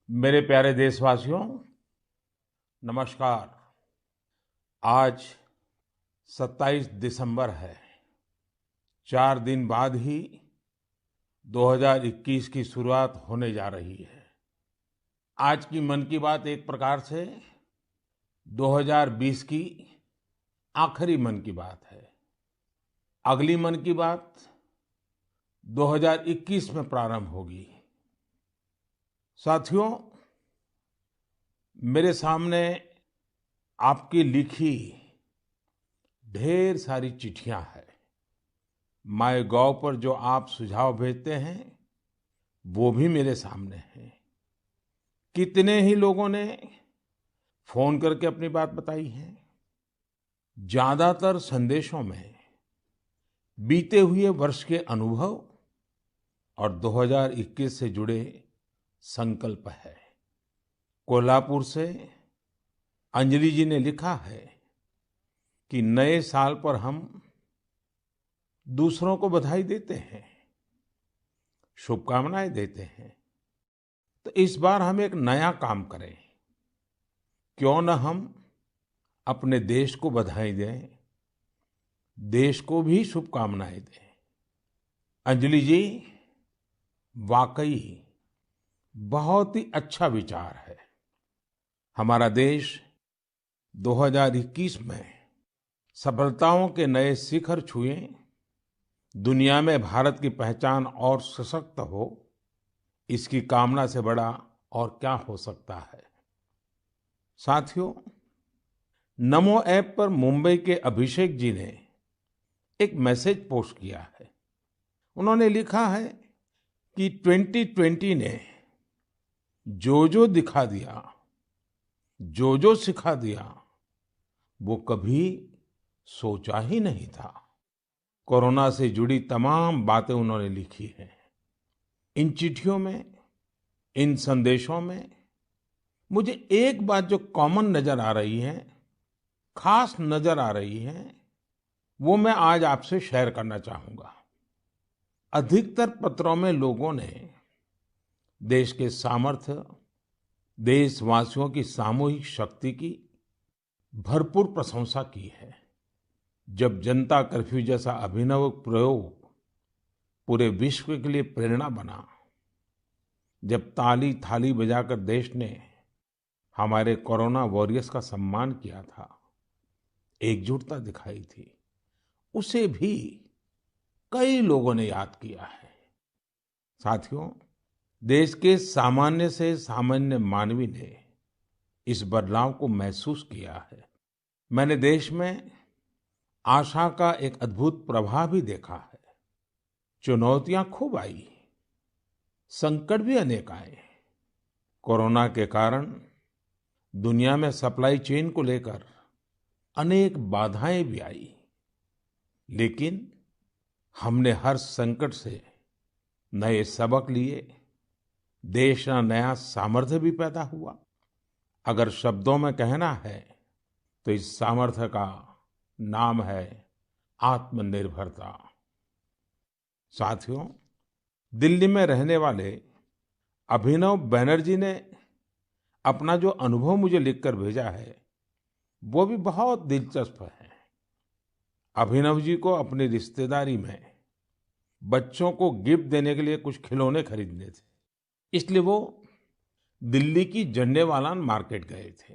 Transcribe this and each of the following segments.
मेरे प्यारे देशवासियों, नमस्कार। आज 27 दिसंबर है। 4 दिन बाद ही 2021 की शुरुआत होने जा रही है। आज की मन की बात एक प्रकार से 2020 की आखिरी मन की बात है। अगली मन की बात 2021 में प्रारंभ होगी। साथियों, मेरे सामने आपकी लिखी ढेर सारी चिट्ठियां हैं। माय गॉव पर जो आप सुझाव भेजते हैं वो भी मेरे सामने हैं। कितने ही लोगों ने फोन करके अपनी बात बताई है। ज्यादातर संदेशों में बीते हुए वर्ष के अनुभव और 2021 से जुड़े संकल्प है। कोल्हापुर से अंजलि जी ने लिखा है कि नए साल पर हम दूसरों को बधाई देते हैं, शुभकामनाएं देते हैं। तो इस बार हम एक नया काम करें। क्यों न हम अपने देश को बधाई दें, देश को भी शुभकामनाएं दें। अंजलि जी, वाकई बहुत ही अच्छा विचार है। हमारा देश 2021 में सफलताओं के नए शिखर छुए, दुनिया में भारत की पहचान और सशक्त हो, इसकी कामना से बड़ा और क्या हो सकता है। साथियों, नमो ऐप पर मुंबई के अभिषेक जी ने एक मैसेज पोस्ट किया है। उन्होंने लिखा है कि 2020 ने जो जो दिखा दिया, जो जो सिखा दिया, वो कभी सोचा ही नहीं था। कोरोना से जुड़ी तमाम बातें उन्होंने लिखी हैं। इन चिट्ठियों में, इन संदेशों में मुझे एक बात जो कॉमन नजर आ रही है, खास नजर आ रही है, वो मैं आज आपसे शेयर करना चाहूंगा। अधिकतर पत्रों में लोगों ने देश के सामर्थ्य, देशवासियों की सामूहिक शक्ति की भरपूर प्रशंसा की है। जब जनता कर्फ्यू जैसा अभिनव प्रयोग पूरे विश्व के लिए प्रेरणा बना, जब ताली थाली बजाकर देश ने हमारे कोरोना वॉरियर्स का सम्मान किया था, एकजुटता दिखाई थी, उसे भी कई लोगों ने याद किया है। साथियों, देश के सामान्य से सामान्य मानवी ने इस बदलाव को महसूस किया है। मैंने देश में आशा का एक अद्भुत प्रवाह भी देखा है। चुनौतियां खूब आई, संकट भी अनेक आए। कोरोना के कारण दुनिया में सप्लाई चेन को लेकर अनेक बाधाएं भी आई, लेकिन हमने हर संकट से नए सबक लिए। देश का नया सामर्थ्य भी पैदा हुआ। अगर शब्दों में कहना है तो इस सामर्थ्य का नाम है आत्मनिर्भरता। साथियों, दिल्ली में रहने वाले अभिनव बैनर्जी ने अपना जो अनुभव मुझे लिखकर भेजा है, वो भी बहुत दिलचस्प है। अभिनव जी को अपनी रिश्तेदारी में बच्चों को गिफ्ट देने के लिए कुछ खिलौने खरीदने थे, इसलिए वो दिल्ली की झंडेवालान मार्केट गए थे।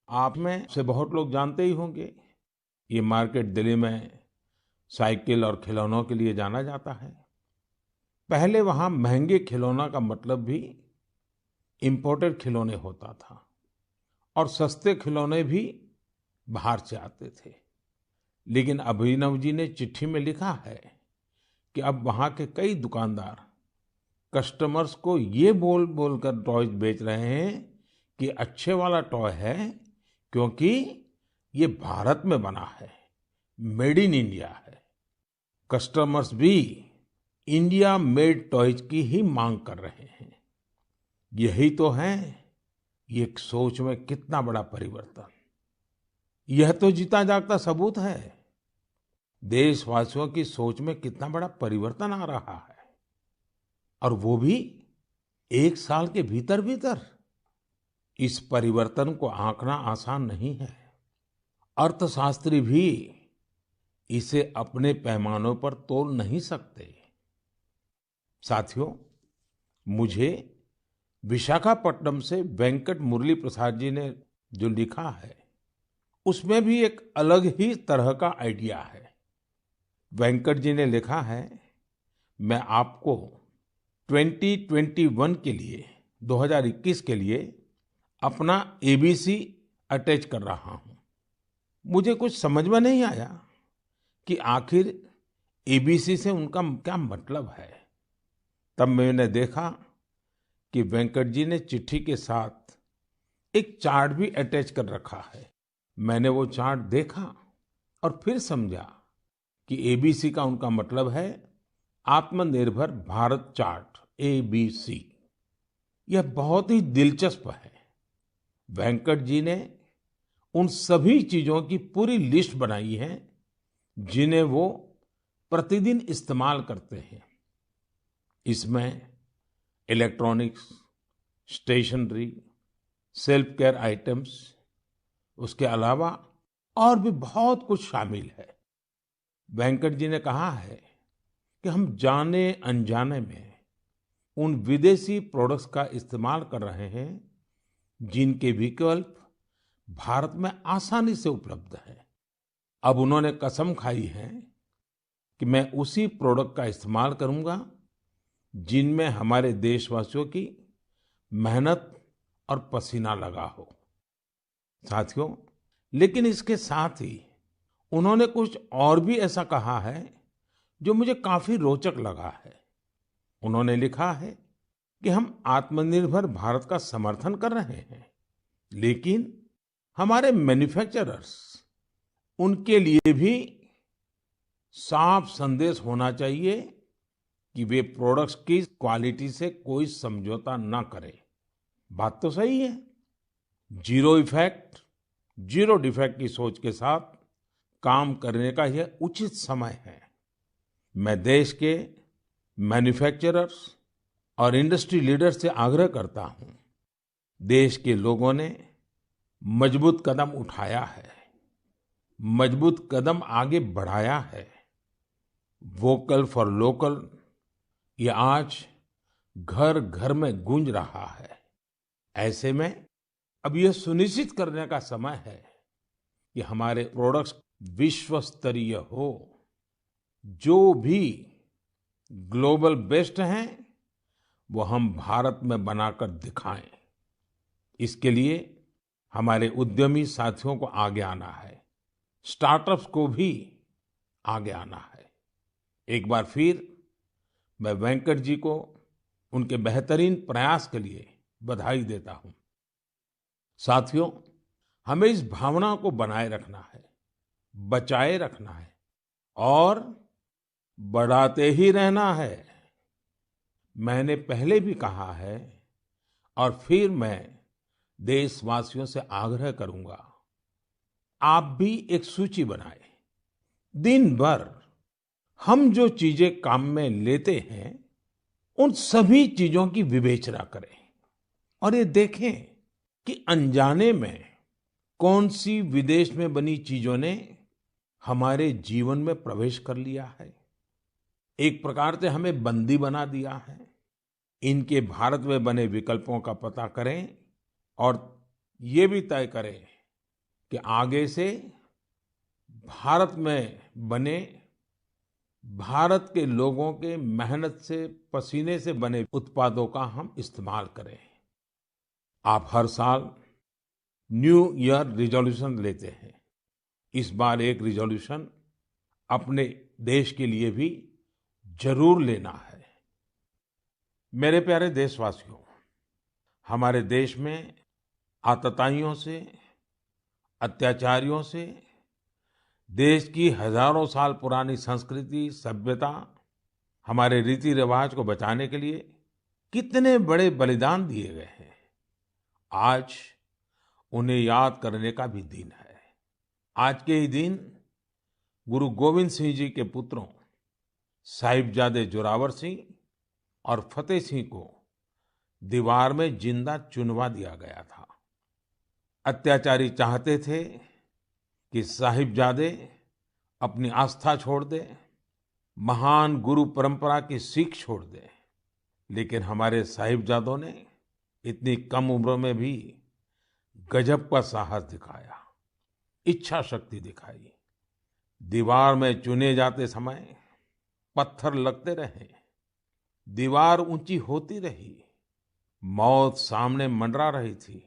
आप में से बहुत लोग जानते ही होंगे, ये मार्केट दिल्ली में साइकिल और खिलौनों के लिए जाना जाता है। पहले वहां महंगे खिलौना का मतलब भी इंपोर्टेड खिलौने होता था और सस्ते खिलौने भी बाहर से आते थे। लेकिन अभिनव जी ने चिट्ठी में लिखा है कि अब वहां के कई दुकानदार कस्टमर्स को ये बोल बोल कर टॉयज बेच रहे हैं कि अच्छे वाला टॉय है, क्योंकि ये भारत में बना है, मेड इन इंडिया है। कस्टमर्स भी इंडिया मेड टॉयज की ही मांग कर रहे हैं। यही तो है, ये सोच में कितना बड़ा परिवर्तन। यह तो जीता जागता सबूत है, देशवासियों की सोच में कितना बड़ा परिवर्तन आ रहा है। और वो भी एक साल के भीतर भीतर इस परिवर्तन को आंकना आसान नहीं है। अर्थशास्त्री भी इसे अपने पैमानों पर तोल नहीं सकते। साथियों, मुझे विशाखापट्टनम से वेंकट मुरली प्रसाद जी ने जो लिखा है, उसमें भी एक अलग ही तरह का आइडिया है। वेंकट जी ने लिखा है, मैं आपको 2021 के लिए 2021 के लिए अपना एबीसी अटैच कर रहा हूं। मुझे कुछ समझ में नहीं आया कि आखिर एबीसी से उनका क्या मतलब है। तब मैंने देखा कि वेंकट जी ने चिट्ठी के साथ एक चार्ट भी अटैच कर रखा है। मैंने वो चार्ट देखा और फिर समझा कि एबीसी का उनका मतलब है आत्मनिर्भर भारत चार्ट, एबीसी। यह बहुत ही दिलचस्प है। वेंकट जी ने उन सभी चीजों की पूरी लिस्ट बनाई है जिन्हें वो प्रतिदिन इस्तेमाल करते हैं। इसमें electronics, stationery, self care items, उसके अलावा और भी बहुत कुछ शामिल है। वेंकट जी ने कहा है कि हम जाने अनजाने में उन विदेशी प्रोडक्ट्स का इस्तेमाल कर रहे हैं जिनके विकल्प भारत में आसानी से उपलब्ध है। अब उन्होंने कसम खाई है कि मैं उसी प्रोडक्ट का इस्तेमाल करूंगा जिनमें हमारे देशवासियों की मेहनत और पसीना लगा हो। साथियों, लेकिन इसके साथ ही उन्होंने कुछ और भी ऐसा कहा है जो मुझे काफी रोचक लगा है। उन्होंने लिखा है कि हम आत्मनिर्भर भारत का समर्थन कर रहे हैं, लेकिन हमारे मैन्युफैक्चरर्स, उनके लिए भी साफ संदेश होना चाहिए कि वे प्रोडक्ट्स की क्वालिटी से कोई समझौता ना करें। बात तो सही है। जीरो इफेक्ट, जीरो डिफेक्ट की सोच के साथ काम करने का यह उचित समय है। मैं देश के मैन्युफैक्चरर्स और इंडस्ट्री लीडर्स से आग्रह करता हूं, देश के लोगों ने मजबूत कदम उठाया है, मजबूत कदम आगे बढ़ाया है। वोकल फॉर लोकल ये आज घर घर में गूंज रहा है। ऐसे में अब यह सुनिश्चित करने का समय है कि हमारे प्रोडक्ट्स विश्व स्तरीय हो। जो भी ग्लोबल बेस्ट हैं वो हम भारत में बनाकर दिखाएं। इसके लिए हमारे उद्यमी साथियों को आगे आना है, स्टार्टअप्स को भी आगे आना है। एक बार फिर मैं वेंकट जी को उनके बेहतरीन प्रयास के लिए बधाई देता हूं। साथियों, हमें इस भावना को बनाए रखना है, बचाए रखना है और बढ़ाते ही रहना है। मैंने पहले भी कहा है और फिर मैं देशवासियों से आग्रह करूंगा, आप भी एक सूची बनाएं। दिन भर हम जो चीजें काम में लेते हैं उन सभी चीजों की विवेचना करें और ये देखें कि अनजाने में कौन सी विदेश में बनी चीजों ने हमारे जीवन में प्रवेश कर लिया है, एक प्रकार से हमें बंदी बना दिया है। इनके भारत में बने विकल्पों का पता करें और ये भी तय करें कि आगे से भारत में बने, भारत के लोगों के मेहनत से, पसीने से बने उत्पादों का हम इस्तेमाल करें। आप हर साल न्यू ईयर रिजोल्यूशन लेते हैं। इस बार एक रिजोल्यूशन अपने देश के लिए भी जरूर लेना है। मेरे प्यारे देशवासियों, हमारे देश में आतताइयों से, अत्याचारियों से, देश की हजारों साल पुरानी संस्कृति, सभ्यता, हमारे रीति रिवाज को बचाने के लिए कितने बड़े बलिदान दिए गए हैं। आज उन्हें याद करने का भी दिन है। आज के ही दिन गुरु गोविंद सिंह जी के पुत्रों साहिबजादे जोरावर सिंह और फतेह सिंह को दीवार में जिंदा चुनवा दिया गया था। अत्याचारी चाहते थे कि साहिबजादे अपनी आस्था छोड़ दे, महान गुरु परंपरा की सीख छोड़ दे, लेकिन हमारे साहिबजादों ने इतनी कम उम्र में भी गजब का साहस दिखाया, इच्छा शक्ति दिखाई। दीवार में चुने जाते समय पत्थर लगते रहे, दीवार ऊंची होती रही, मौत सामने मंडरा रही थी,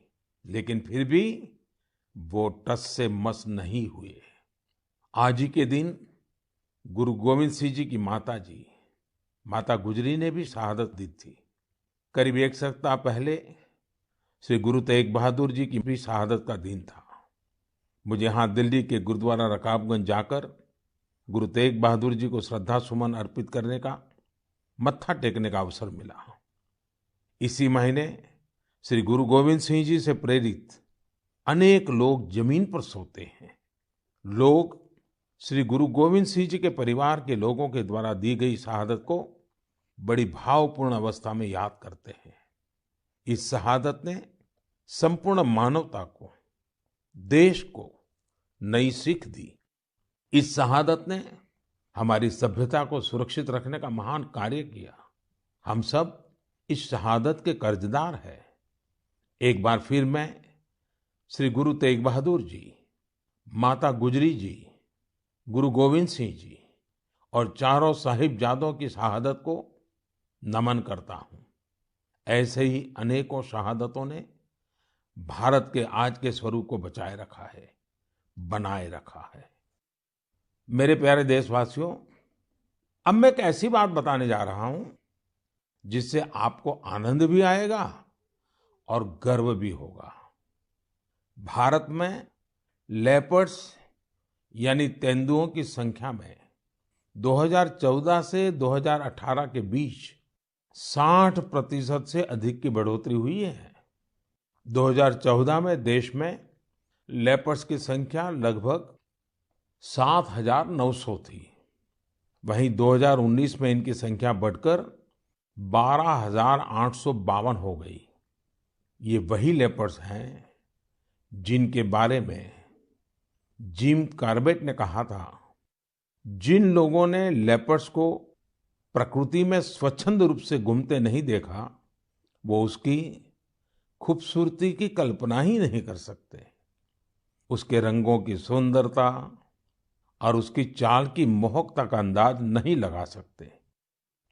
लेकिन फिर भी वो टस से मस नहीं हुए। आज ही के दिन गुरु गोविंद सिंह जी की माता जी, माता गुजरी ने भी शहादत दी थी। करीब एक सप्ताह पहले श्री गुरु तेग बहादुर जी की भी शहादत का दिन था। मुझे यहाँ दिल्ली के गुरुद्वारा रकाबगंज जाकर गुरु तेग बहादुर जी को श्रद्धा सुमन अर्पित करने का, मत्था टेकने का अवसर मिला। इसी महीने श्री गुरु गोविंद सिंह जी से प्रेरित अनेक लोग जमीन पर सोते हैं। लोग श्री गुरु गोविंद सिंह जी के परिवार के लोगों के द्वारा दी गई शहादत को बड़ी भावपूर्ण अवस्था में याद करते हैं। इस शहादत ने संपूर्ण मानवता को, देश को नई सीख दी। इस शहादत ने हमारी सभ्यता को सुरक्षित रखने का महान कार्य किया। हम सब इस शहादत के कर्जदार हैं। एक बार फिर मैं श्री गुरु तेग बहादुर जी, माता गुजरी जी, गुरु गोविंद सिंह जी और चारों साहिबजादों की शहादत को नमन करता हूं। ऐसे ही अनेकों शहादतों ने भारत के आज के स्वरूप को बचाए रखा है, बनाए रखा है। मेरे प्यारे देशवासियों, अब मैं एक ऐसी बात बताने जा रहा हूं जिससे आपको आनंद भी आएगा और गर्व भी होगा। भारत में लेपर्ड्स यानी तेंदुओं की संख्या में 2014 से 2018 के बीच 60% से अधिक की बढ़ोतरी हुई है। 2014 में देश में लेपर्ड्स की संख्या लगभग 7,900 थी। वहीं 2019 में इनकी संख्या बढ़कर 12,852 हो गई। ये वही लेपर्ड्स हैं जिनके बारे में जिम कॉर्बेट ने कहा था, जिन लोगों ने लेपर्ड्स को प्रकृति में स्वच्छंद रूप से घूमते नहीं देखा, वो उसकी खूबसूरती की कल्पना ही नहीं कर सकते। उसके रंगों की सुंदरता और उसकी चाल की मोहकता का अंदाज नहीं लगा सकते।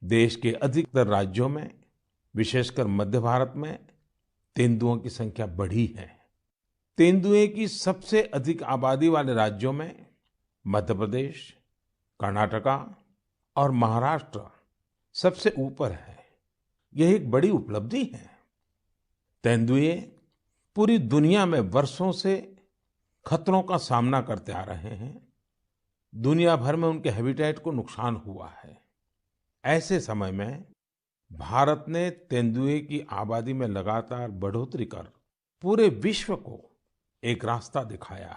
देश के अधिकतर राज्यों में, विशेषकर मध्य भारत में, तेंदुओं की संख्या बढ़ी है। तेंदुए की सबसे अधिक आबादी वाले राज्यों में मध्य प्रदेश, कर्नाटका और महाराष्ट्र सबसे ऊपर है। यह एक बड़ी उपलब्धि है। तेंदुए पूरी दुनिया में वर्षों से खतरों का सामना करते आ रहे हैं। दुनिया भर में उनके हैबिटेट को नुकसान हुआ है। ऐसे समय में भारत ने तेंदुए की आबादी में लगातार बढ़ोतरी कर पूरे विश्व को एक रास्ता दिखाया है।